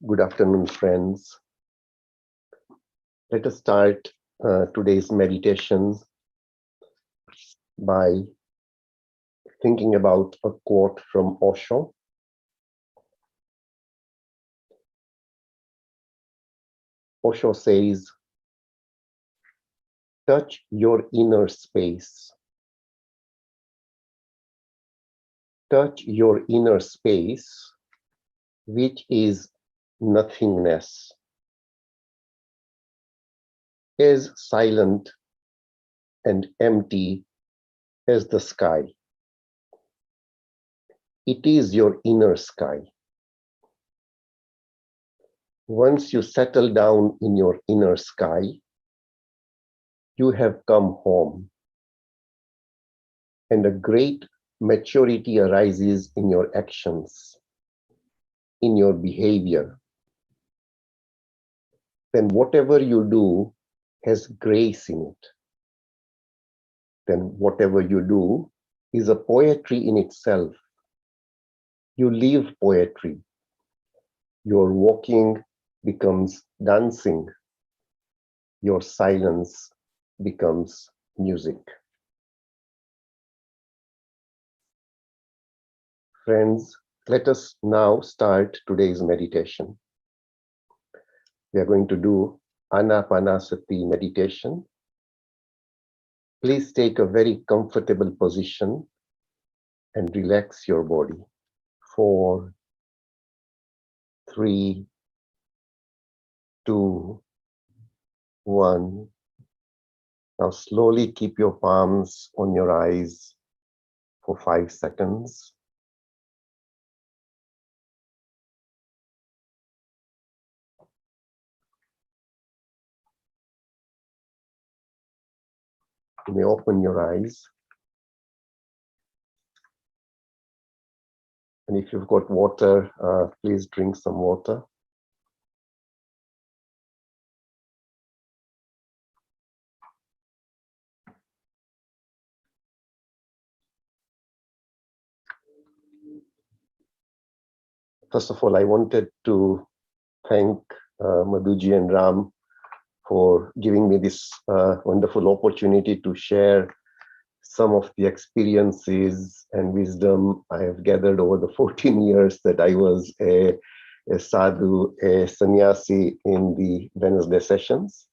Good afternoon, friends. Let us start today's meditation by thinking about a quote from Osho. Osho says, "Touch your inner space. Touch your inner space, which is nothingness, as silent and empty as the sky. It is your inner sky. Once you settle down in your inner sky, you have come home, and a great maturity arises in your actions, in your behavior. Then whatever you do has grace in it. Then whatever you do is a poetry in itself. You live poetry. Your walking becomes dancing. Your silence becomes music." Friends, let us now start today's meditation. We are going to do Anapanasati meditation. Please take a very comfortable position and relax your body. 4, 3, 2, 1. Now slowly keep your palms on your eyes for 5 seconds. You may open your eyes. And if you've got water, please drink some water. First of all, I wanted to thank Madhuji and Ram for giving me this wonderful opportunity to share some of the experiences and wisdom I have gathered over the 14 years that I was a sadhu, a sannyasi in the Wednesday sessions.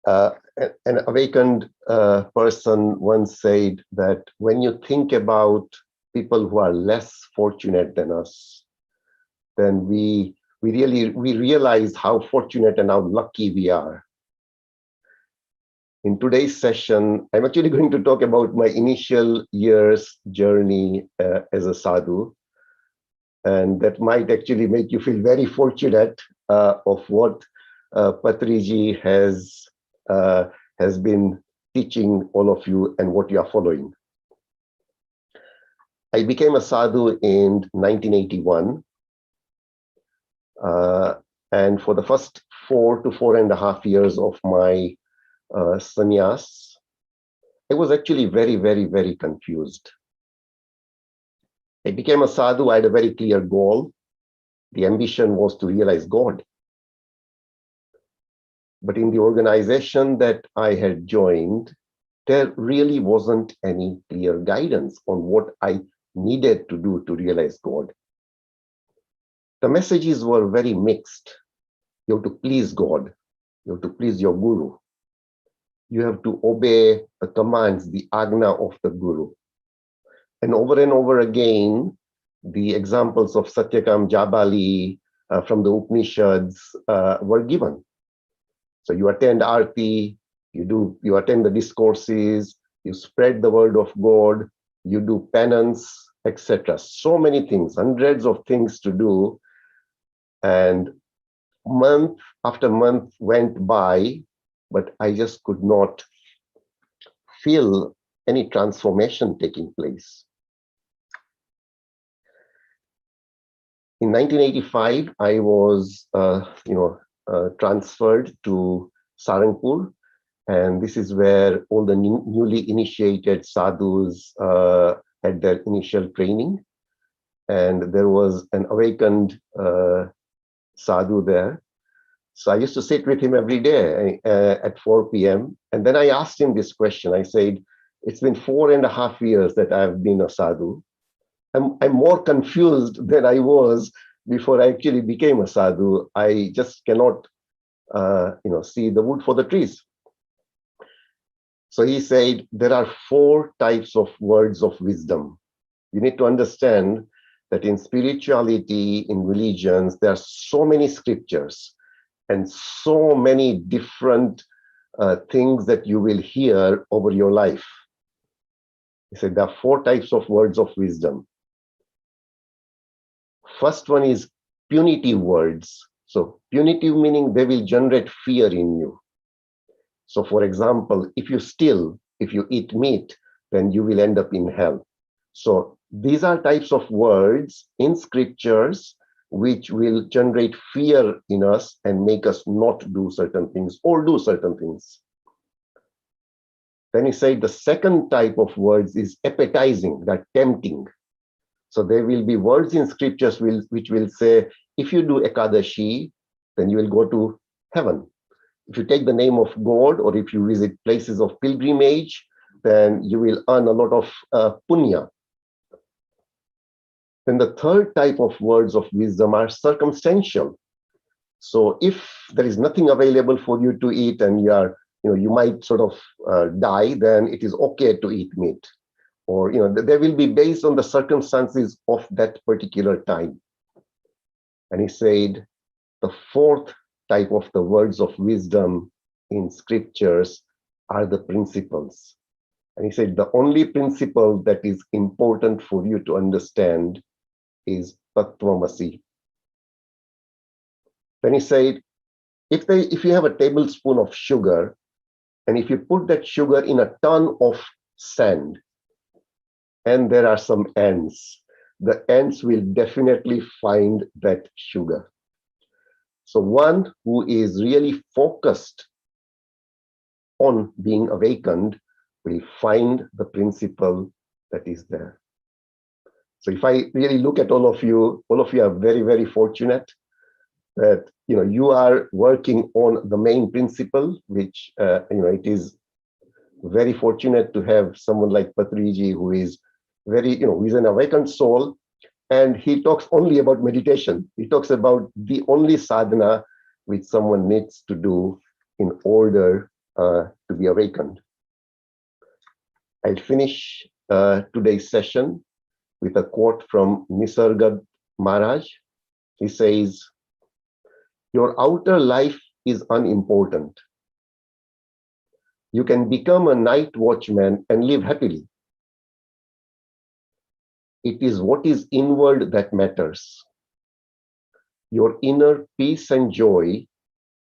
An awakened person once said that when you think about people who are less fortunate than us, then we realize how fortunate and how lucky we are. In today's session, I'm actually going to talk about my initial years journey as a sadhu, and that might actually make you feel very fortunate of what Patriji has been teaching all of you and what you are following. I became a sadhu in 1981. And for the first 4 to 4.5 years of my sannyas, I was actually very, very, very confused. I became a sadhu. I had a very clear goal. The ambition was to realize God. But in the organization that I had joined, there really wasn't any clear guidance on what I needed to do to realize God. The messages were very mixed. You have to please God. You have to please your guru. You have to obey the commands, the agna of the guru. And over again, the examples of Satyakam Jabali from the Upanishads were given. So you attend Aarti, you attend the discourses, you spread the word of God, you do penance, etc. So many things, hundreds of things to do. And month after month went by, but I just could not feel any transformation taking place. In 1985, I was, transferred to Sarangpur, and this is where all the newly initiated sadhus had their initial training. and there was an awakened sadhu there. So I used to sit with him every day at 4 p.m. And then I asked him this question. I said, it's been 4.5 years that I've been a sadhu. I'm more confused than I was before I actually became a sadhu. I just cannot, see the wood for the trees. So he said, there are 4 types of words of wisdom. You need to understand that in spirituality, in religions, there are so many scriptures and so many different things that you will hear over your life. He said there are 4 types of words of wisdom. First one is punitive words. So punitive meaning they will generate fear in you. So for example, if you steal, if you eat meat, then you will end up in hell. So these are types of words in scriptures which will generate fear in us and make us not do certain things or do certain things. Then he said the second type of words is appetizing, that tempting. So there will be words in scriptures which will say, if you do Ekadashi, then you will go to heaven. If you take the name of God or if you visit places of pilgrimage, then you will earn a lot of punya. Then the third type of words of wisdom are circumstantial. So if there is nothing available for you to eat and you might sort of die, then it is okay to eat meat. Or they will be based on the circumstances of that particular time. And he said the fourth type of the words of wisdom in scriptures are the principles. And he said the only principle that is important for you to understand is Tattvamasi. Then he said, if you have a tablespoon of sugar, and if you put that sugar in a ton of sand, and there are some ants, the ants will definitely find that sugar. So one who is really focused on being awakened will find the principle that is there. So if I really look at all of you are very, very fortunate that you are working on the main principle, which it is very fortunate to have someone like Patriji who is who is an awakened soul, and he talks only about meditation. He talks about the only sadhana which someone needs to do in order to be awakened. I'll finish today's session with a quote from Nisarga Maharaj. He says, your outer life is unimportant. You can become a night watchman and live happily. It is what is inward that matters. Your inner peace and joy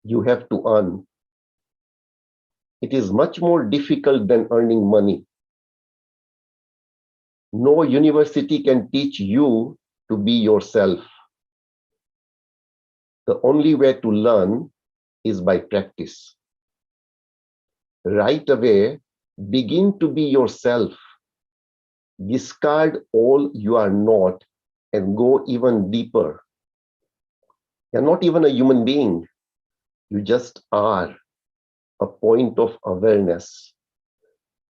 you have to earn. It is much more difficult than earning money. No university can teach you to be yourself. The only way to learn is by practice. Right away, begin to be yourself. Discard all you are not and go even deeper. You're not even a human being. You just are a point of awareness,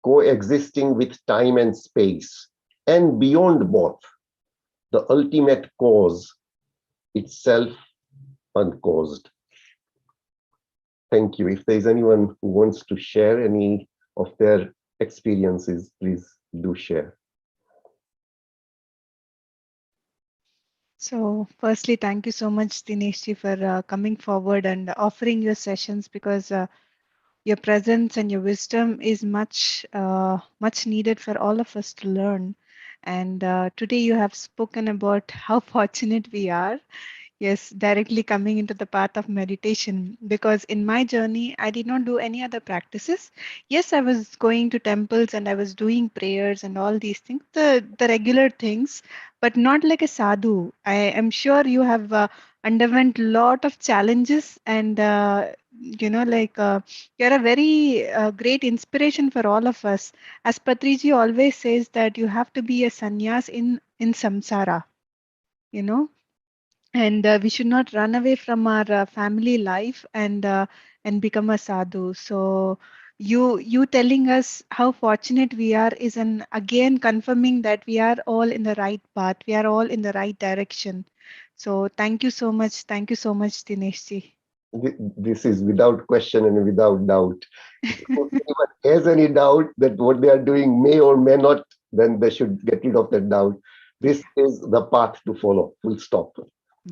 coexisting with time and space, and beyond both, the ultimate cause, itself uncaused. Thank you. If there's anyone who wants to share any of their experiences, please do share. So, firstly, thank you so much, Dinesh, for coming forward and offering your sessions, because your presence and your wisdom is much needed for all of us to learn. And today you have spoken about how fortunate we are. Yes, directly coming into the path of meditation, because in my journey, I did not do any other practices. Yes, I was going to temples and I was doing prayers and all these things, the regular things, but not like a sadhu. I am sure you have underwent lot of challenges, and you're a very great inspiration for all of us. As Patriji always says that you have to be a sannyas in samsara. you know, and we should not run away from our family life and become a sadhu. So you telling us how fortunate we are is an again confirming that we are all in the right path. We are all in the right direction. So thank you so much. Thank you so much, Dinesh ji. This is without question and without doubt. If anyone has any doubt that what they are doing may or may not, then they should get rid of that doubt. This is the path to follow. Full stop.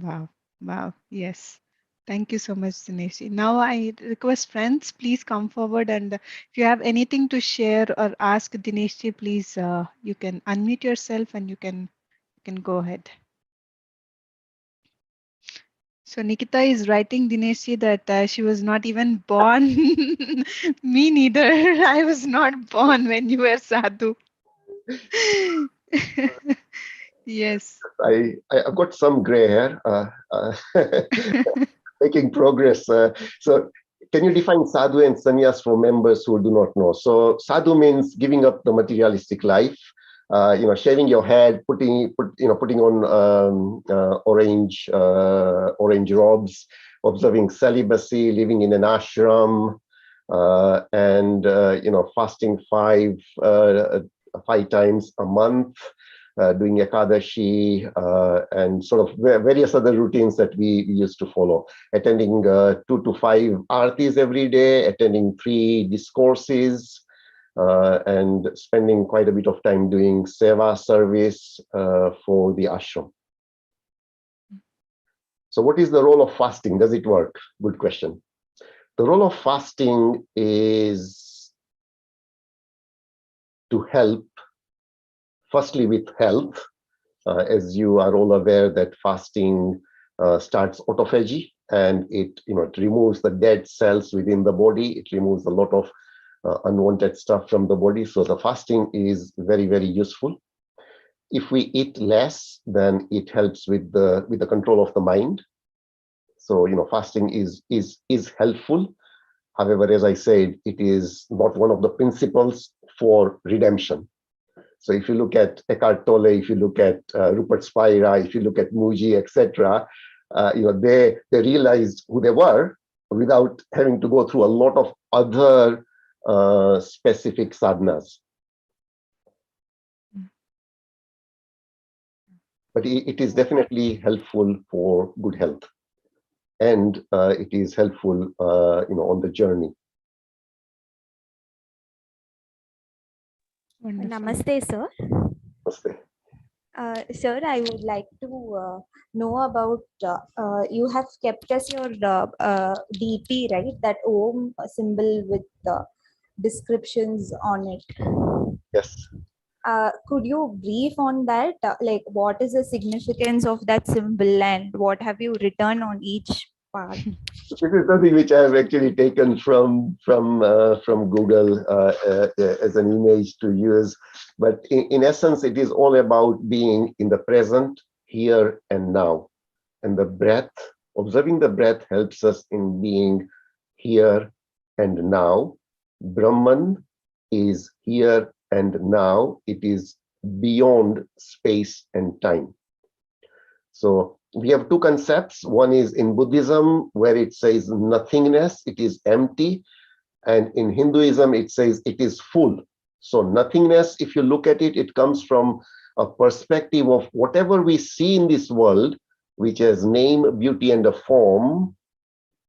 Wow. Wow. Yes. Thank you so much, Dinesh. Now I request friends, please come forward, and if you have anything to share or ask Dinesh, please you can unmute yourself and you can go ahead. So Nikita is writing Dinesh that she was not even born. Me neither. I was not born when you were Sadhu. Yes. I've got some gray hair, making progress. So, can you define sadhu and sannyas for members who do not know? So, sadhu means giving up the materialistic life. Shaving your head, putting on orange robes, observing celibacy, living in an ashram, and fasting five times a month, doing Ekadashi, and sort of various other routines that we used to follow. Attending 2 to 5 artis every day, attending 3 discourses, and spending quite a bit of time doing seva service for the ashram. So, what is the role of fasting? Does it work? Good question. The role of fasting is to help, firstly, with health. As you are all aware that fasting starts autophagy, and it removes the dead cells within the body. It removes a lot of unwanted stuff from the body. So the fasting is very, very useful. If we eat less, then it helps with the control of the mind. So fasting is helpful. However, as I said, it is not one of the principles for redemption. So if you look at Eckhart Tolle, if you look at Rupert Spira, if you look at Muji, etc., they realized who they were without having to go through a lot of other specific sadhanas. But it is definitely helpful for good health, and it is helpful, on the journey. Wonderful. Namaste, sir. Namaste. Sir, I would like to know about you have kept as your DP, right? That Om symbol with descriptions on it. Yes. Could you brief on that? Like, what is the significance of that symbol and what have you written on each part? This is something which I have actually taken from Google as an image to use. But in essence, it is all about being in the present, here and now. And the breath, observing the breath helps us in being here and now. Brahman is here and now. It is beyond space and time. So we have two concepts. One is in Buddhism, where it says nothingness, it is empty. And in Hinduism, it says it is full. So nothingness, if you look at it, it comes from a perspective of whatever we see in this world, which has name, beauty, and a form,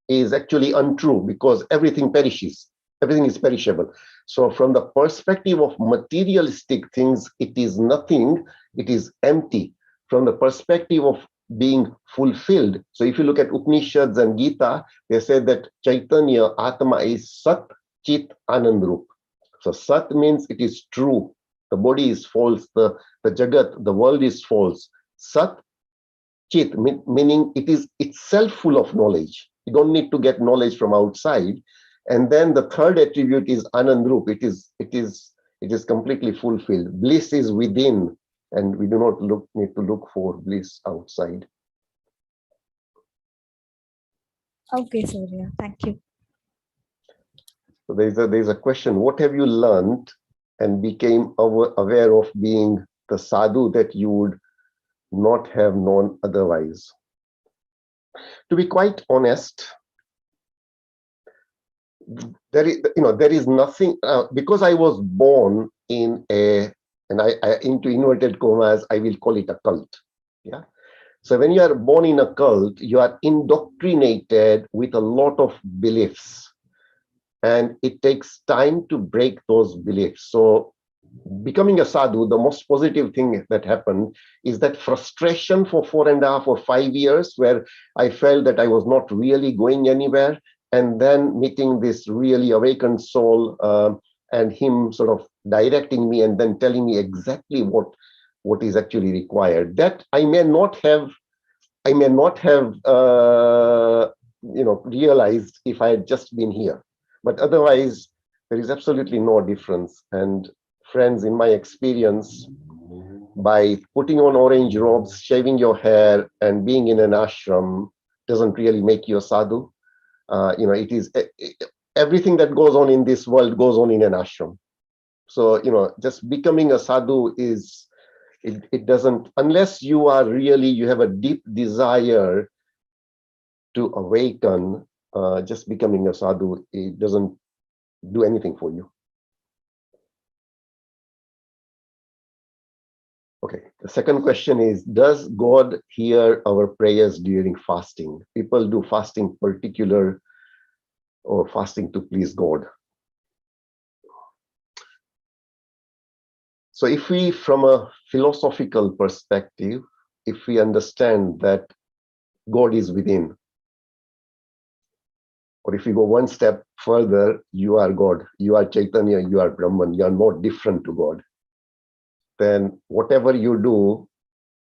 is actually untrue because everything perishes. Everything is perishable. So from the perspective of materialistic things, it is nothing, it is empty. From the perspective of being fulfilled. So if you look at Upanishads and Gita, they say that Chaitanya, Atma is Sat, Chit, Anandrup. So Sat means it is true. The body is false. The Jagat, the world is false. Sat, Chit, meaning it is itself full of knowledge. You don't need to get knowledge from outside. And then the third attribute is Anandrup. It is completely fulfilled. Bliss is within, and we do not need to look for bliss outside. Okay, sir. Yeah, thank you. So there's a question: what have you learned and became aware of being the sadhu that you would not have known otherwise. To be quite honest, there is nothing, because I was born in and I into inverted commas, I will call it a cult. Yeah. So when you are born in a cult, you are indoctrinated with a lot of beliefs, and it takes time to break those beliefs. So becoming a sadhu, the most positive thing that happened is that frustration for 4.5 or 5 years, where I felt that I was not really going anywhere, and then meeting this really awakened soul, and him sort of directing me and then telling me exactly what is actually required. That I may not have realized if I had just been here, but otherwise there is absolutely no difference. And friends, in my experience, by putting on orange robes, shaving your hair, and being in an ashram doesn't really make you a sadhu. It is everything that goes on in this world goes on in an ashram. So just becoming a sadhu is, it doesn't, unless you have a deep desire to awaken. Just becoming a sadhu, it doesn't do anything for you. Okay, the second question is, does God hear our prayers during fasting? People do fasting particular or fasting to please God. So if we, from a philosophical perspective, if we understand that God is within, or if we go one step further, you are God, you are Chaitanya, you are Brahman, you are not different to God, then whatever you do,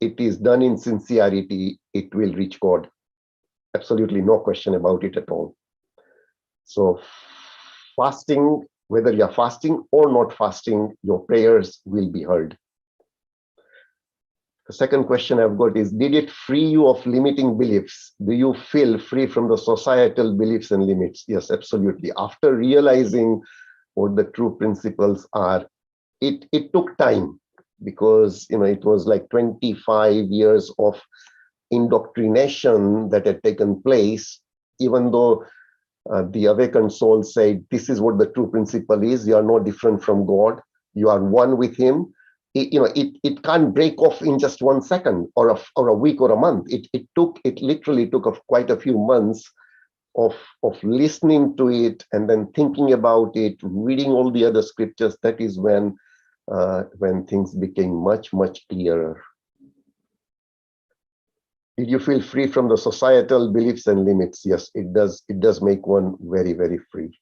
it is done in sincerity, it will reach God. Absolutely no question about it at all. So fasting, whether you're fasting or not fasting, your prayers will be heard. The second question I've got is, did it free you of limiting beliefs? Do you feel free from the societal beliefs and limits? Yes, absolutely. After realizing what the true principles are, it took time, because it was like 25 years of indoctrination that had taken place. Even though the awakened soul said, this is what the true principle is, you are no different from God, you are one with him. It can't break off in just 1 second or a week or a month. It literally took quite a few months of listening to it and then thinking about it, reading all the other scriptures. That is when things became much, much clearer. Did you feel free from the societal beliefs and limits? Yes, it does. It does make one very, very free.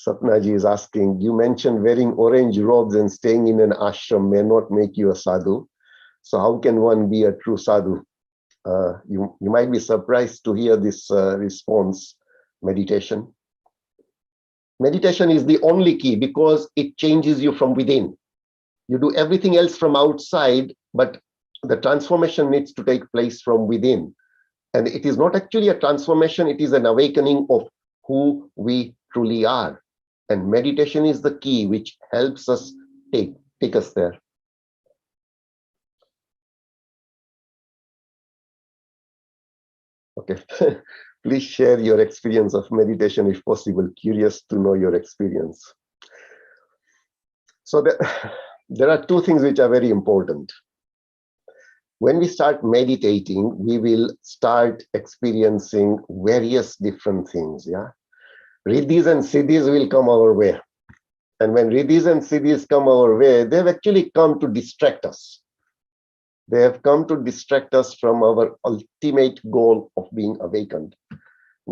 Sapnaji is asking, you mentioned wearing orange robes and staying in an ashram may not make you a sadhu. So how can one be a true sadhu? You might be surprised to hear this response. Meditation. Meditation is the only key, because it changes you from within. You do everything else from outside, but the transformation needs to take place from within. And it is not actually a transformation, it is an awakening of who we truly are. And meditation is the key which helps us take us there. Okay. Please share your experience of meditation if possible. Curious to know your experience. So there are two things which are very important. When we start meditating, we will start experiencing various different things. Yeah. Riddhis and siddhis will come our way. And when riddhis and siddhis come our way, they've actually come to distract us. They have come to distract us from our ultimate goal of being awakened.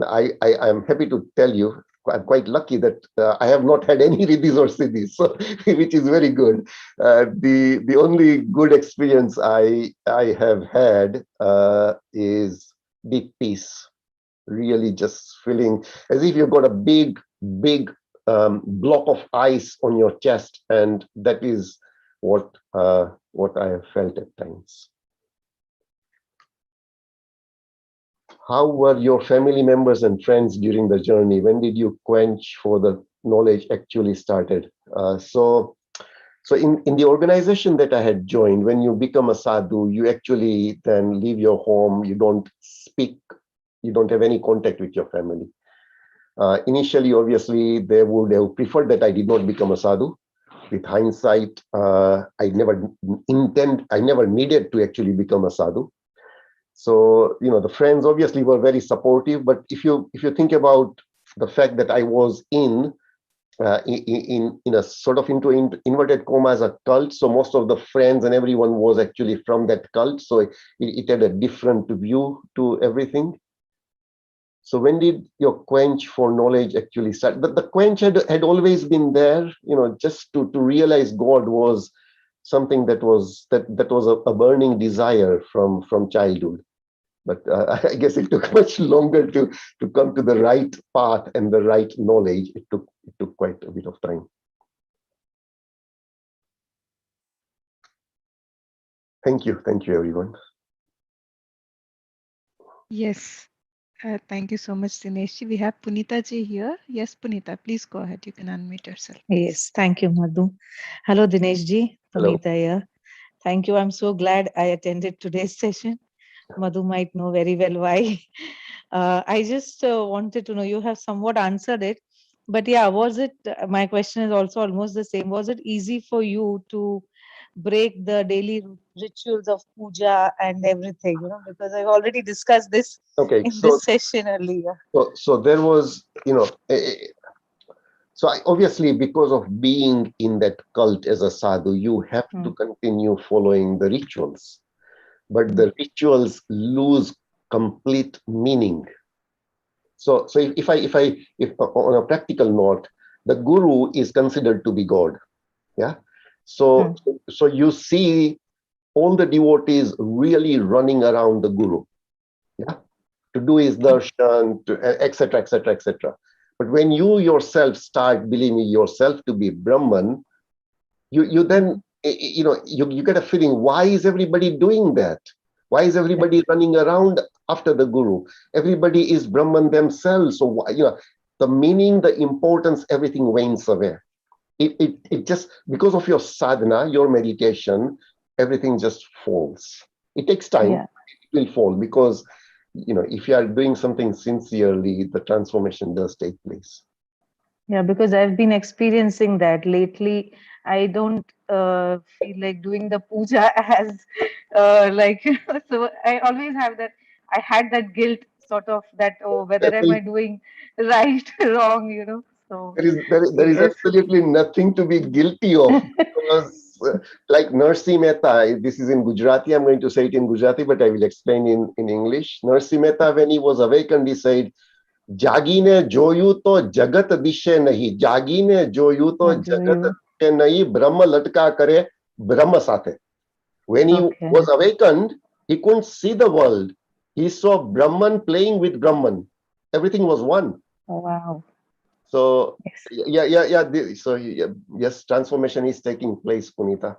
I am happy to tell you, I'm quite lucky that I have not had any riddhis or siddhis, so, which is very good. The only good experience I have had is deep peace. Really just feeling as if you've got a big block of ice on your chest, and that is what I have felt at times. How were your family members and friends during the journey? When did you quench for the knowledge actually started? So in the organization that I had joined, when you become a sadhu, you actually then leave your home. You don't speak. You don't have any contact with your family. Initially, obviously, they would have preferred that I did not become a sadhu. With hindsight, I never needed to actually become a sadhu. So, the friends obviously were very supportive. But if you think about the fact that I was in a sort of into inverted comma as a cult, so most of the friends and everyone was actually from that cult. So it had a different view to everything. So when did your quench for knowledge actually start? The quench had always been there, just to realize God was something that was a burning desire from childhood. But I guess it took much longer to come to the right path and the right knowledge. It took quite a bit of time. Thank you, everyone. Yes. Thank you so much, Dinesh. We have Punita ji here. Yes, Punita, please go ahead. You can unmute yourself. Yes, thank you, Madhu. Hello, Dinesh ji. Hello. Punita here. Thank you. I'm so glad I attended today's session. Madhu might know very well why. I just wanted to know, you have somewhat answered it, but yeah, was it, my question is also almost the same. Was it easy for you to break the daily rituals of puja and everything, because I've already discussed this Okay, in this session earlier. so there was, so obviously, because of being in that cult as a sadhu, you have to continue following the rituals, but the rituals lose complete meaning. So if on a practical note, the guru is considered to be God. Yeah. So you see all the devotees really running around the guru. Yeah. To do his darshan, to etc. etc. etc. But when you yourself start believing yourself to be Brahman, you then you get a feeling, why is everybody doing that? Why is everybody running around after the guru? Everybody is Brahman themselves. So the meaning, the importance, everything wanes away. It just, because of your sadhana, your meditation, everything just falls. It takes time. Yeah. It will fall because if you are doing something sincerely, the transformation does take place. Yeah, because I've been experiencing that lately. I don't feel like doing the puja as like so. I always have that. I had that guilt, sort of, that, oh, whether am I doing right, wrong, So There is yes. absolutely nothing to be guilty of, because like Narsi Mehta, this is in Gujarati, I'm going to say it in Gujarati, but I will explain in English. Narsi Mehta, when he was awakened, he said, જાગીને જોયું તો જગત દિશે નહીં, જાગીને જોયું તો What do જગત you? દિશે નહીં, બ્રહ્મ લટકા કરે બ્રહ્મ સાથે. When he Okay. was awakened, he couldn't see the world. He saw Brahman playing with Brahman. Everything was one. Oh, wow. So Yes. yeah. So yes, transformation is taking place, Punita.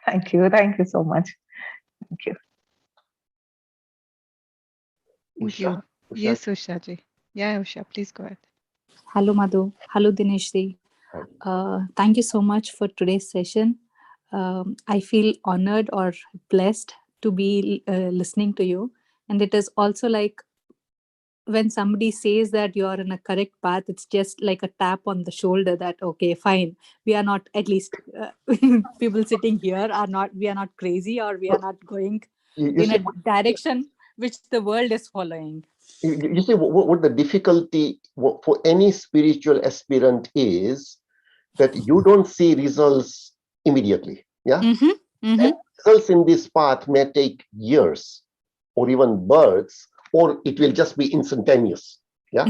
Thank you. Thank you so much. Thank you. Thank Usha, you. Usha. Yes, Usha ji. Yeah, Usha, please go ahead. Hello, Madhu. Hello, Dinesh ji. Hi. Thank you so much for today's session. I feel honored or blessed to be listening to you. And it is also like when somebody says that you are in a correct path, it's just like a tap on the shoulder that, okay, fine. We are not, at least people sitting here are not, we are not crazy, or we are not going You in see, a direction which the world is following. you see what the difficulty for any spiritual aspirant is, that you don't see results immediately. Yeah. Mm-hmm. Mm-hmm. And results in this path may take years or even births, or it will just be instantaneous. Yeah.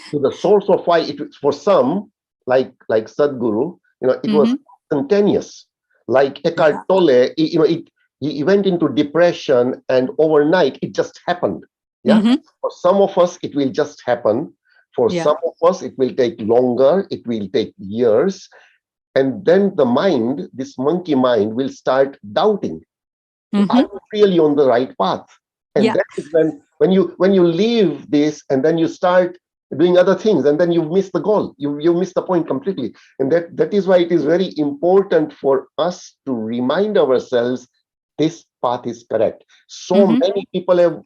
So the source of why it, for some, like Sadhguru, it was instantaneous. Like Eckhart Tolle, he went into depression, and overnight it just happened. Yeah. Mm-hmm. For some of us, it will just happen. For Yeah. some of us, it will take longer. It will take years. And then the mind, this monkey mind, will start doubting. Are you really on the right path? And Yeah. that is when you leave this, and then you start doing other things, and then you've missed the goal. You missed the point completely. And that is why it is very important for us to remind ourselves this path is correct. So many people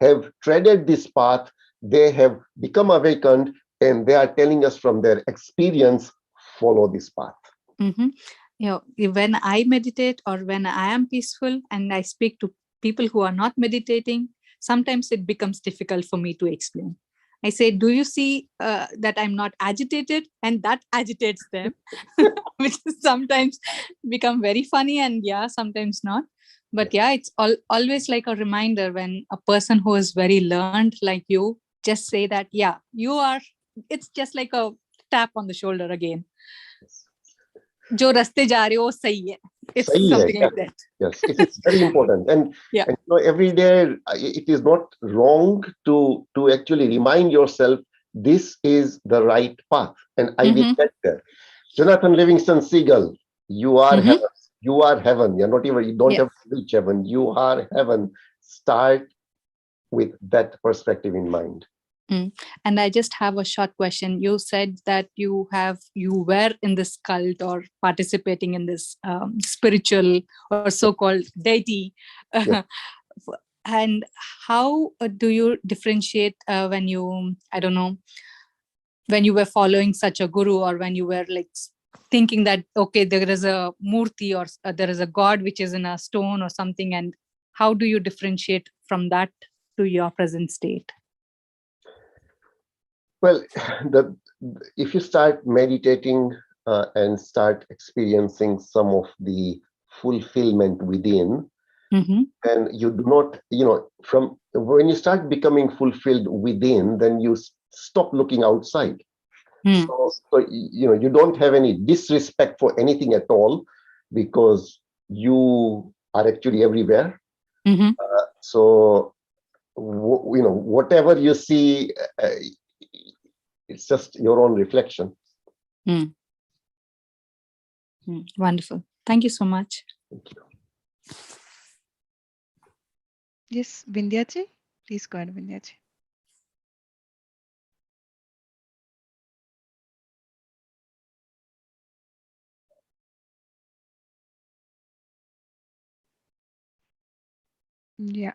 have treaded this path, they have become awakened, and they are telling us from their experience, follow this path. When I meditate or when I am peaceful and I speak to people who are not meditating, sometimes it becomes difficult for me to explain. I say, do you see that I'm not agitated? And that agitates them, which sometimes become very funny, and sometimes not. But it's always like a reminder when a person who is very learned like you just say that, you are, it's just like a tap on the shoulder again. जो रास्ते जा रहे हो सही है. It's something like that. Yes, it is very important. And, every day it is not wrong to actually remind yourself this is the right path, and I will get there. Jonathan Livingston Seagull, you are heaven. You are heaven. You're not even, you don't have to reach heaven. You are heaven. Start with that perspective in mind. And I just have a short question. You said that you were in this cult or participating in this spiritual or so-called deity. And how do you differentiate when you, I don't know, when you were following such a guru, or when you were like thinking that, okay, there is a murti or there is a god which is in a stone or something, and how do you differentiate from that to your present state? Well, if you start meditating and start experiencing some of the fulfillment within, and you do not, from when you start becoming fulfilled within, then you stop looking outside. So you don't have any disrespect for anything at all, because you are actually everywhere. So whatever you see, it's just your own reflection. Wonderful. Thank you so much. Thank you. Yes, Vindhyaji, please go ahead, Vindhyaji. Yeah.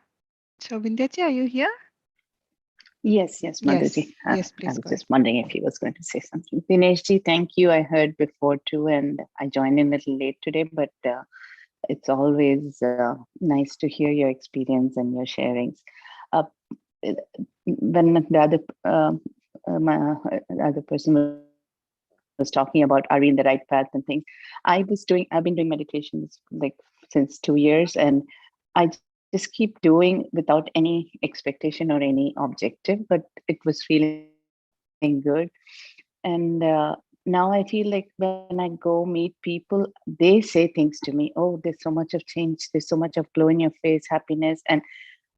So Vindhyaji, are you here? Yes, Madhuji. Yes, I please was go just wondering if he was going to say something. Dineshji, thank you. I heard before too, and I joined in a little late today, but it's always nice to hear your experience and your sharings. When the other person was talking about, are we in the right path and things, I've been doing meditations like since 2 years, and I just keep doing without any expectation or any objective, but it was feeling good. And now I feel like when I go meet people, they say things to me, oh, there's so much of change, there's so much of glow in your face, happiness. And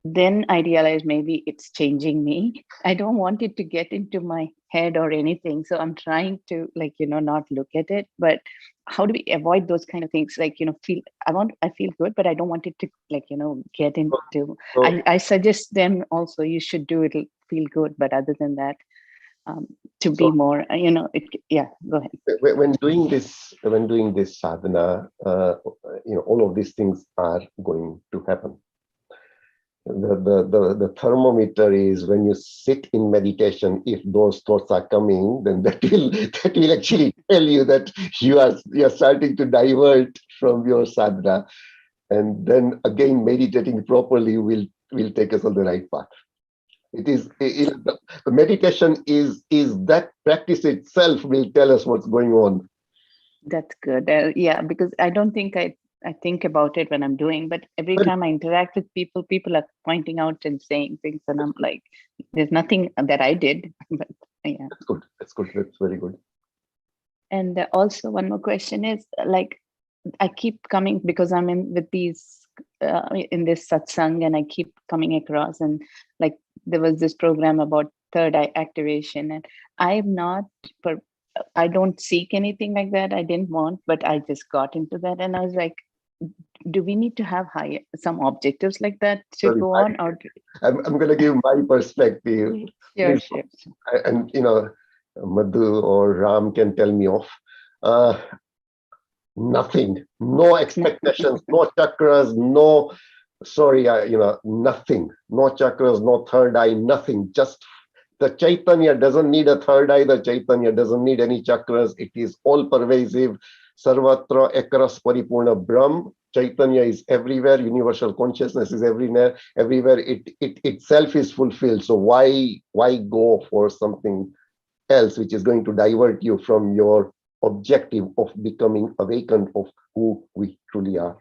then I realize maybe it's changing me. I don't want it to get into my head or anything. So I'm trying to not look at it. But how do we avoid those kind of things? I feel good, but I don't want it to get into, I suggest them also, you should do it, feel good. But other than that, to be more, go ahead. When doing this sadhana, all of these things are going to happen. The thermometer is when you sit in meditation. If those thoughts are coming, then that will actually tell you that you are starting to divert from your sadhana, and then again meditating properly will take us on the right path. The meditation is that practice itself will tell us what's going on. That's good. Because I don't think I think about it when I'm doing, but every time I interact with people are pointing out and saying things, and I'm like, there's nothing that I did. But yeah, that's good. That's very good. And also one more question is, I keep coming because I'm in with these in this satsang, and I keep coming across, and there was this program about third eye activation, and I don't seek anything like that. I didn't want, but I just got into that, and I was like, do we need to have high some objectives like that to Sorry, go on, or I'm going to give my perspective. sure, Please, sure. and Madhu or Ram can tell me off. Uh, Nothing, no expectations, no chakras, no, sorry, nothing, no chakras, no third eye, nothing. Just the Chaitanya doesn't need a third eye, the Chaitanya doesn't need any chakras. It is all pervasive. Sarvatra Ekras Paripurna Brahm. Chaitanya is everywhere, universal consciousness is everywhere. It itself is fulfilled. So why go for something else which is going to divert you from your objective of becoming awakened of who we truly are?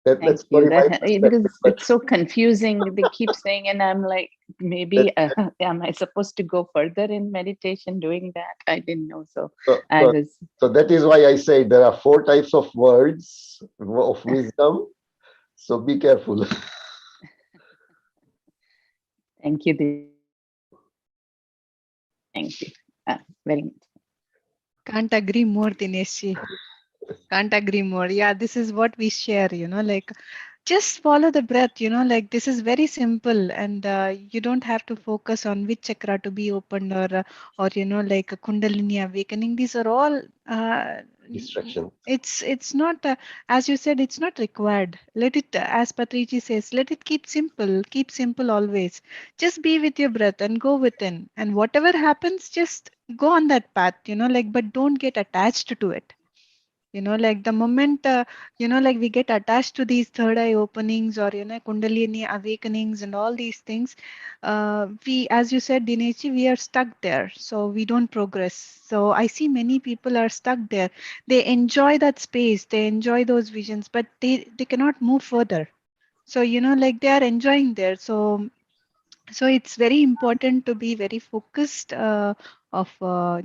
Thank That's you. sorry my That perspective, because but it's so confusing. They keep saying, and I'm like, that, maybe am I supposed to go further in meditation doing that? I didn't know. So so, I so, was. so that is why I say there are 4 types of words of wisdom. So be careful. Thank you, Dinesh. Thank you very much. Can't agree more, Dinesh. Can't agree more. Yeah, this is what we share, like just follow the breath, like this is very simple, and you don't have to focus on which chakra to be opened, or like a Kundalini awakening. These are all, Distraction. it's not, as you said, it's not required. Let it, as Patriji says, let it keep simple always. Just be with your breath and go within, and whatever happens, just go on that path, like, but don't get attached to it. Like the moment, like we get attached to these third eye openings, or Kundalini awakenings and all these things, we, as you said, Dinesh, we are stuck there, so we don't progress. So I see many people are stuck there. They enjoy that space, they enjoy those visions, but they cannot move further. So like they are enjoying there. So it's very important to be very focused, of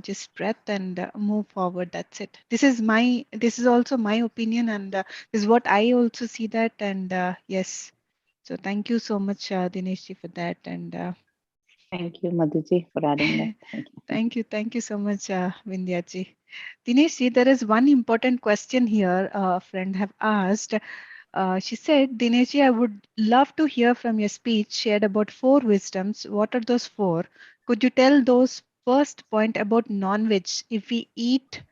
just breath, and move forward. That's it. This is also my opinion, and this is what I also see that. And yes, so thank you so much, Dinesh ji, for that. And Thank you, Madhuji, for adding that. Thank you. thank you so much, Vindhya ji. Dinesh ji, there is one important question here. A friend have asked. She said, Dinesh, I would love to hear from your speech shared about 4 wisdoms. What are those 4? Could you tell those first point about non-veg? If we eat,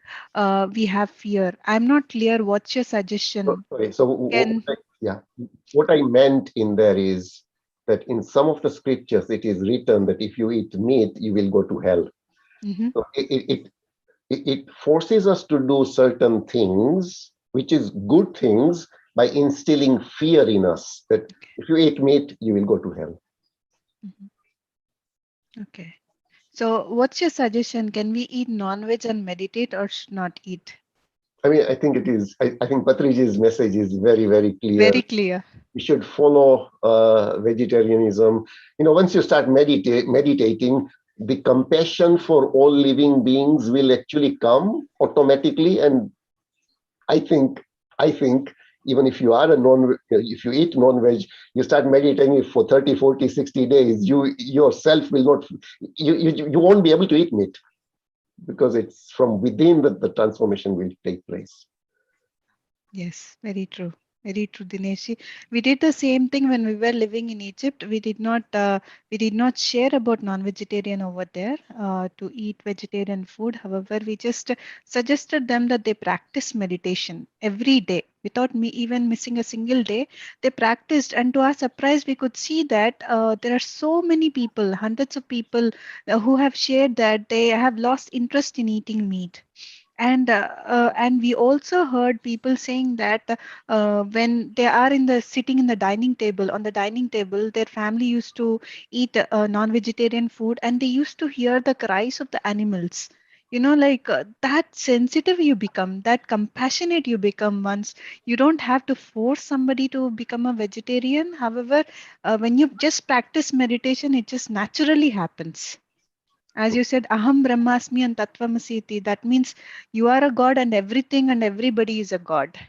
we have fear. I'm not clear. What's your suggestion? Sorry. So Can yeah, what I meant in there is that in some of the scriptures it is written that if you eat meat, you will go to hell. Mhm. So it forces us to do certain things, which is good things, by instilling fear in us that if you eat meat, you will go to hell. Mhm. Okay. So, what's your suggestion? Can we eat non-veg and meditate, or should not eat? I mean, I think it is. I think Patriji's message is very, very clear. Very clear. We should follow vegetarianism. Once you start meditating, the compassion for all living beings will actually come automatically. And I think, I think even if you are if you eat non-veg, you start meditating for 30, 40, 60 days, you yourself will not, you won't be able to eat meat because it's from within that the transformation will take place. Yes, very true. Very true, Dinesh. We did the same thing when we were living in Egypt. We did not share about non-vegetarian over there, to eat vegetarian food. However, we just suggested them that they practice meditation every day without me even missing a single day. They practiced, and to our surprise, we could see that there are so many people, hundreds of people, who have shared that they have lost interest in eating meat. And we also heard people saying that when they are in the sitting in the dining table, on the dining table, their family used to eat non-vegetarian food, and they used to hear the cries of the animals. Like that sensitive you become, that compassionate you become, once you don't have to force somebody to become a vegetarian. However, when you just practice meditation, it just naturally happens. As you said, Aham Brahmasmi and Tattvamasi. That means you are a God, and everything and everybody is a God.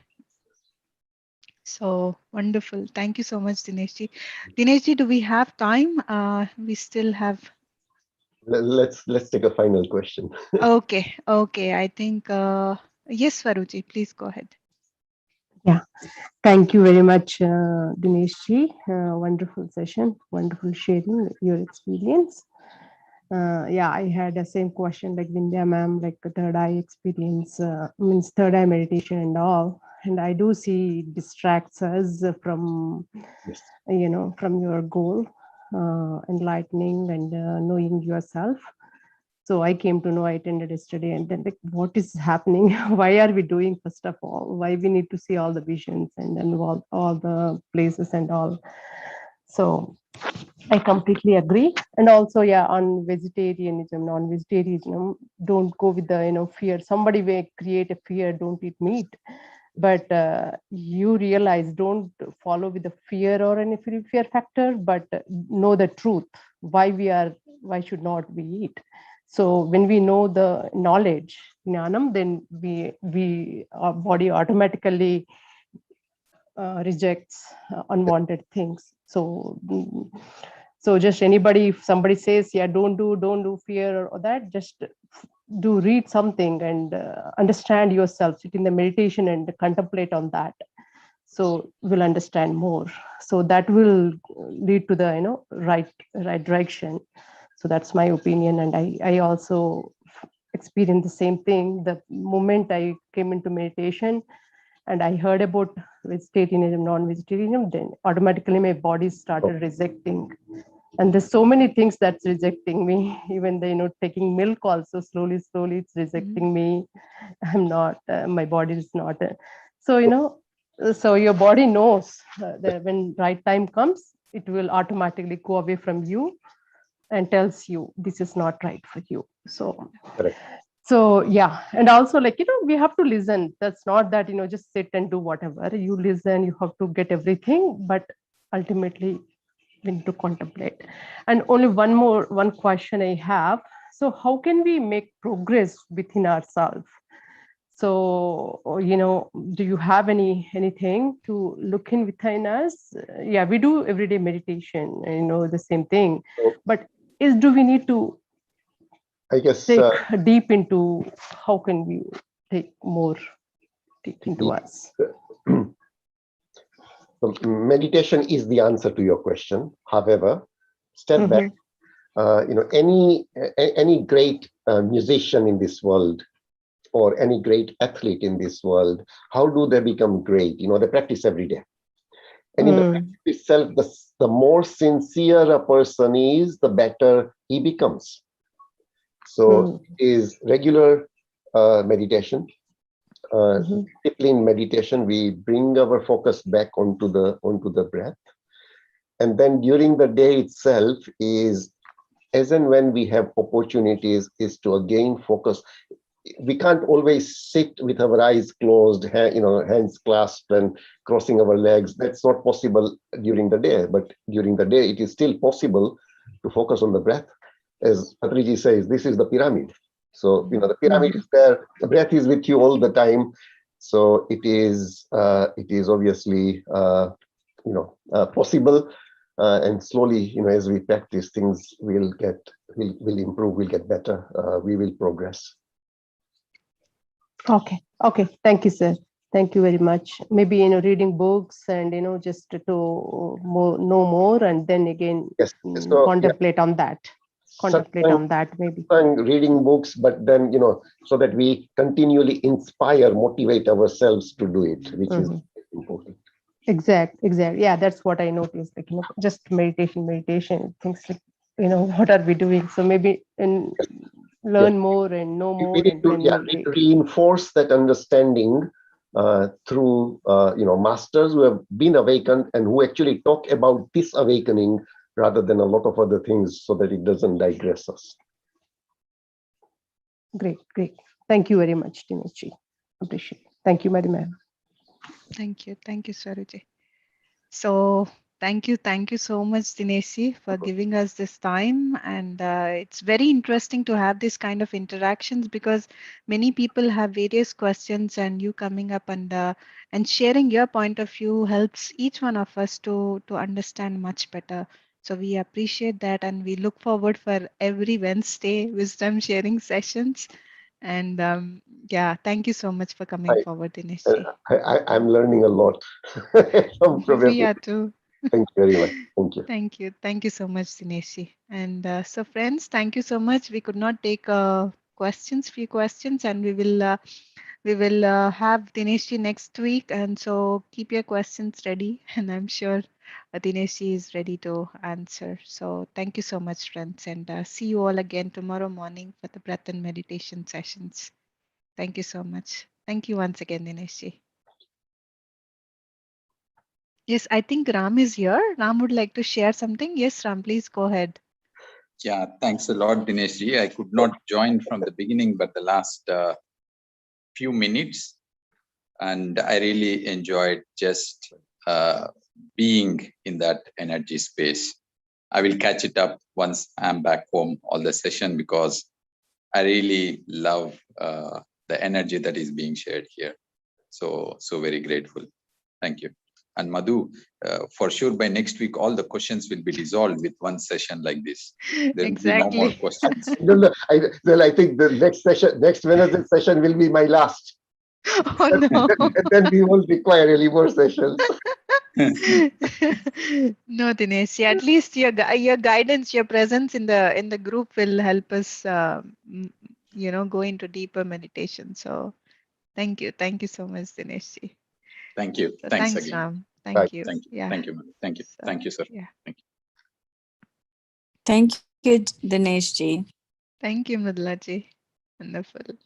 So wonderful. Thank you so much, Dineshji. Dineshji, do we have time? We still have. Let's take a final question. Okay. I think, yes, Swaruji, please go ahead. Yeah, thank you very much, Dinesh ji. Wonderful session, wonderful sharing your experience. Yeah, I had the same question like Vindhya ma'am, like the third eye experience, means third eye meditation and all. And I do see distracts us from, Yes. from your goal, enlightening and knowing yourself. So I came to know, I attended yesterday, and then like, what is happening? Why are we doing, first of all? Why we need to see all the visions and then all the places and all? So I completely agree. And also, yeah, on vegetarianism, non-vegetarianism, don't go with the, fear. Somebody may create a fear, don't eat meat. But you realize, don't follow with the fear or any fear factor, but know the truth. Why should not we eat? So when we know the knowledge, jnanam, then our body automatically rejects unwanted things. So just anybody, if somebody says, yeah, don't do fear or that, just do read something and understand yourself, sit in the meditation and contemplate on that. So we'll understand more. So that will lead to the right direction. So that's my opinion, and I also experienced the same thing the moment I came into meditation and I heard about vegetarianism, non-vegetarianism, then automatically my body Oh, started rejecting. And there's so many things that's rejecting me. Even the, taking milk also slowly it's rejecting me. I'm not, my body is not. So, so your body knows that when right time comes, it will automatically go away from you and tells you this is not right for you. correct. So yeah, and also like, we have to listen. That's not that, just sit and do whatever. You listen, you have to get everything, but ultimately we need to contemplate. And only one question I have. So how can we make progress within ourselves? So, do you have anything to look in within us? Yeah, we do everyday meditation, the same thing. So But do we need to I guess take deep into, how can we take more deep into the, us? meditation is the answer to your question. However, step back. Mhm. Any great musician in this world or any great athlete in this world, how do they become great? They practice every day. And in the practice itself, the more sincere a person is, the better he becomes. So it is regular meditation, Mhm. disciplined meditation. We bring our focus back onto the breath. And then during the day itself is, as and when we have opportunities, is to again focus. We can't always sit with our eyes closed, hands clasped and crossing our legs. That's not possible during the day. But during the day, it is still possible to focus on the breath. As Patriji says, this is the pyramid. So, the pyramid is there. The breath is with you all the time. So it is obviously, possible. And slowly, as we practice, things will improve, will get better. We will progress. Okay. Thank you, sir. Thank you very much. Maybe, reading books and, just to know more, and then again, Yes. So yeah, contemplate on that. Contemplate sometimes on that, maybe. reading books, but then so that we continually inspire, motivate ourselves to do it, which is Mhm. important. Exact. Yeah, that's what I noticed. Like, just meditation, things like, what are we doing? So maybe Yes. learn more and know We more, need and to, then yeah, we'll read. reinforce that understanding through masters who have been awakened and who actually talk about this awakening rather than a lot of other things, so that it doesn't digress us. Great. Thank you very much, Dinesh. Appreciate it. Thank you, Madam. Thank you, Swaruji. So thank you so much, Dinesh, for giving us this time. And it's very interesting to have this kind of interactions because many people have various questions, and you coming up and sharing your point of view helps each one of us to understand much better. So we appreciate that, and we look forward for every Wednesday wisdom sharing sessions. And yeah, thank you so much for coming I, forward, Dinesh. I'm learning a lot from We everything. are too. Thank you very much. Thank you. Thank you. Thank you so much, Dinesh. And so friends, thank you so much. We could not take few questions, and we will have Dinesh next week. And so keep your questions ready. And I'm sure Dinesh is ready to answer. So thank you so much, friends. And see you all again tomorrow morning for the breath and meditation sessions. Thank you so much. Thank you once again, Dinesh. Yes, I think Ram is here. Ram would like to share something. Yes, Ram, please go ahead. Yeah, thanks a lot, Dinesh ji. I could not join from the beginning, but the last few minutes, and I really enjoyed just being in that energy space. I will catch it up once I'm back home, all the session, because I really love the energy that is being shared here. So very grateful. Thank you. And Madhu, for sure by next week, all the questions will be dissolved with one session like this. There will be no more Exactly. questions. No, I think the next Wednesday session will be my last. Oh no. And then we won't require any more sessions. No, Dinesh. At least your guidance, your presence in the group will help us, go into deeper meditation. So thank you so much, Dinesh. Thank you. So Thanks thanks, again. Ram. Right. Thank you. Thank you. Yeah. Thank you, Madhu. Thank you. So, Thank you, sir. yeah. Thank you. Thank you, Dinesh ji. Thank you, Madhulaji. Wonderful.